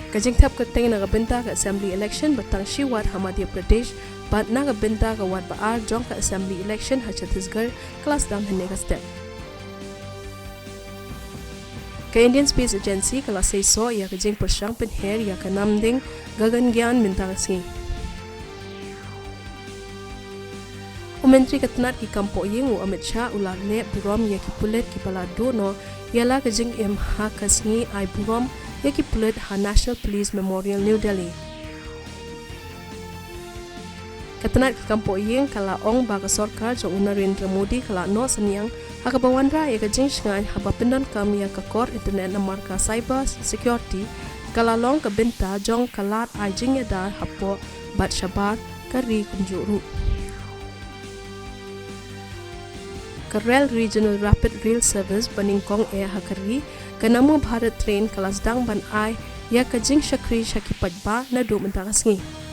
Kajing tap keteng naga benta ke assembly election batang Shiwat Madhya Pradesh bat naga benta ke wat baar jong ke assembly election ha Chhattisgarh kelas dam hene ka step. Ke Indian Space Agency kelas 6 ya kajing persang penher ya ke namding gagan gyan minta kasi. Menteri Ketenat ki Kampo Ying Amit Shah ular le burom ya ki pulet ki palado no yala kajing ha kasngi ai burom ya ki pulet ha National Police Memorial New Delhi. Ketenat ki Kampo Ying kala ong baga sorkar jong Narendra Modi kala no senyang ha ka bawandra ya kajing shngan ha bapendon kam ya ka kor internet na marka cyber security kala long ka benta jong kalat ai jing ya dar hapo bat shabar kari kumjuru. Karel Regional Rapid Rail Service Baningkong Air Hakari Kanamu Bharat Train kelas dang ban ai ya kajing shakri shaki pajba na do mentakasngi.